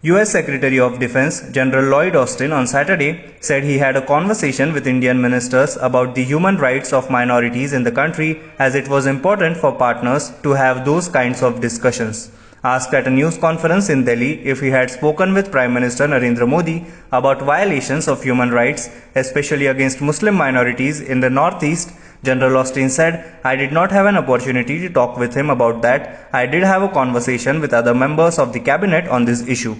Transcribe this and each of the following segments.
US Secretary of Defense General Lloyd Austin on Saturday said he had a conversation with Indian ministers about the human rights of minorities in the country, as it was important for partners to have those kinds of discussions. Asked at a news conference in Delhi if he had spoken with Prime Minister Narendra Modi about violations of human rights, especially against Muslim minorities in the Northeast, General Austin said, "I did not have an opportunity to talk with him about that. I did have a conversation with other members of the cabinet on this issue.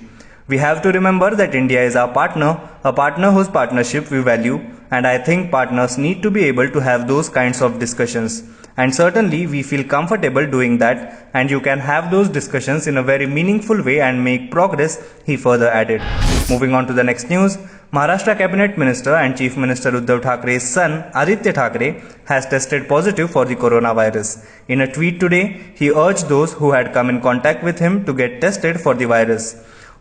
We have to remember that India is our partner, a partner whose partnership we value, and I think partners need to be able to have those kinds of discussions. And certainly we feel comfortable doing that, and you can have those discussions in a very meaningful way and make progress," he further added. Moving on to the next news, Maharashtra Cabinet Minister and Chief Minister Uddhav Thackeray's son, Aditya Thackeray, has tested positive for the coronavirus. In a tweet today, he urged those who had come in contact with him to get tested for the virus.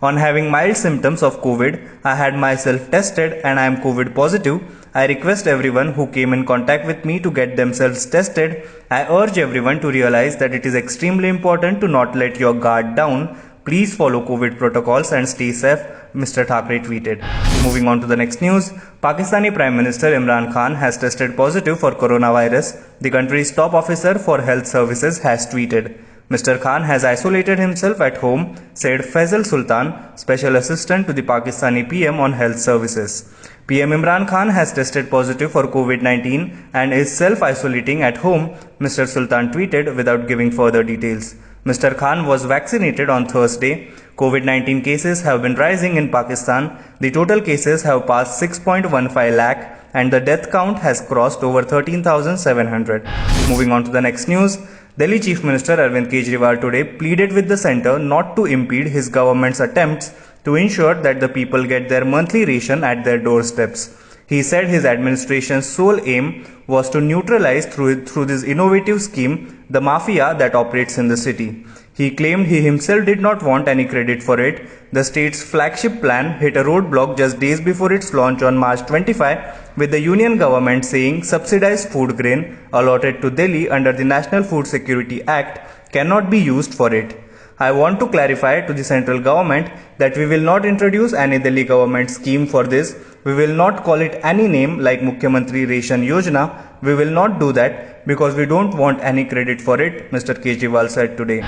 "On having mild symptoms of COVID, I had myself tested and I am COVID positive. I request everyone who came in contact with me to get themselves tested. I urge everyone to realize that it is extremely important to not let your guard down. Please follow COVID protocols and stay safe," Mr. Thackeray tweeted. Moving on to the next news, Pakistani Prime Minister Imran Khan has tested positive for coronavirus, the country's top officer for health services has tweeted. Mr. Khan has isolated himself at home, said Faisal Sultan, Special Assistant to the Pakistani PM on Health Services. PM Imran Khan has tested positive for COVID-19 and is self-isolating at home, Mr. Sultan tweeted without giving further details. Mr. Khan was vaccinated on Thursday. COVID-19 cases have been rising in Pakistan. The total cases have passed 6.15 lakh and the death count has crossed over 13,700. Moving on to the next news, Delhi Chief Minister Arvind Kejriwal today pleaded with the centre not to impede his government's attempts to ensure that the people get their monthly ration at their doorsteps. He said his administration's sole aim was to neutralize through this innovative scheme the mafia that operates in the city. He claimed he himself did not want any credit for it. The state's flagship plan hit a roadblock just days before its launch on March 25, with the union government saying subsidized food grain allotted to Delhi under the National Food Security Act cannot be used for it. "I want to clarify to the central government that we will not introduce any Delhi government scheme for this. We will not call it any name like Mukhyamantri Ration Yojana. We will not do that because we don't want any credit for it," Mr. Kejriwal said today.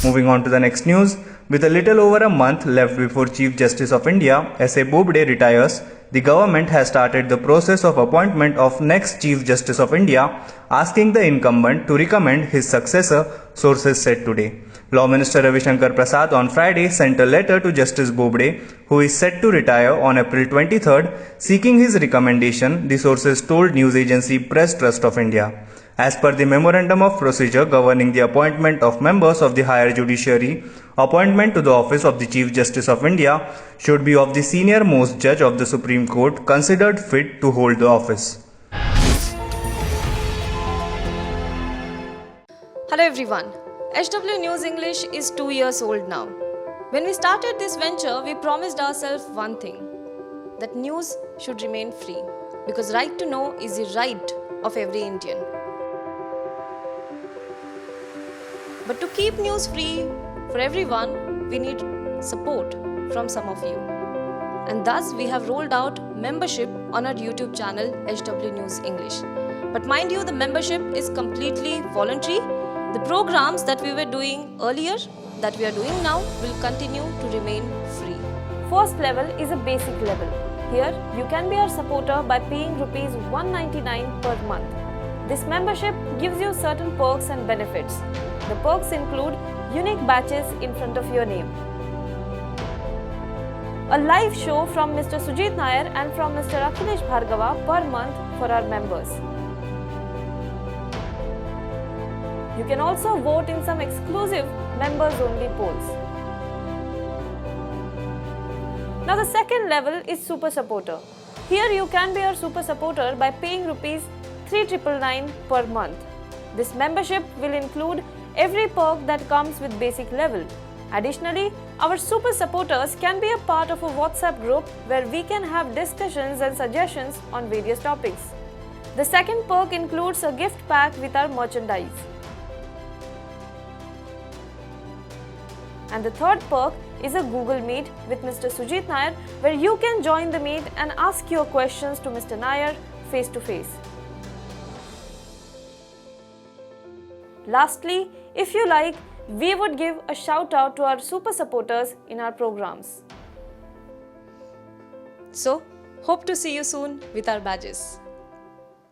Moving on to the next news, with a little over a month left before Chief Justice of India, S.A. Bobde, retires, the government has started the process of appointment of next Chief Justice of India, asking the incumbent to recommend his successor, sources said today. Law Minister Ravi Shankar Prasad on Friday sent a letter to Justice Bobde, who is set to retire on April 23rd, seeking his recommendation, the sources told news agency Press Trust of India. As per the memorandum of procedure governing the appointment of members of the higher judiciary, appointment to the office of the Chief Justice of India should be of the senior most judge of the Supreme Court considered fit to hold the office. Hello everyone. HW News English is 2 years old now. When we started this venture, we promised ourselves one thing, that news should remain free, because right to know is the right of every Indian. But to keep news free for everyone, we need support from some of you. And thus we have rolled out membership on our YouTube channel HW News English. But mind you, the membership is completely voluntary. The programs that we were doing earlier, that we are doing now, will continue to remain free. First level is a basic level. Here, you can be our supporter by paying Rs 199 per month. This membership gives you certain perks and benefits. The perks include unique badges in front of your name, a live show from Mr. Sujit Nair and from Mr. Akhilesh Bhargava per month for our members. You can also vote in some exclusive members-only polls. Now the second level is Super Supporter. Here you can be our Super Supporter by paying Rs 3,999 per month. This membership will include every perk that comes with basic level. Additionally, our Super Supporters can be a part of a WhatsApp group where we can have discussions and suggestions on various topics. The second perk includes a gift pack with our merchandise. And the third perk is a Google Meet with Mr. Sujit Nair, where you can join the meet and ask your questions to Mr. Nair face to face. Lastly, if you like, we would give a shout out to our super supporters in our programs. So, hope to see you soon with our badges.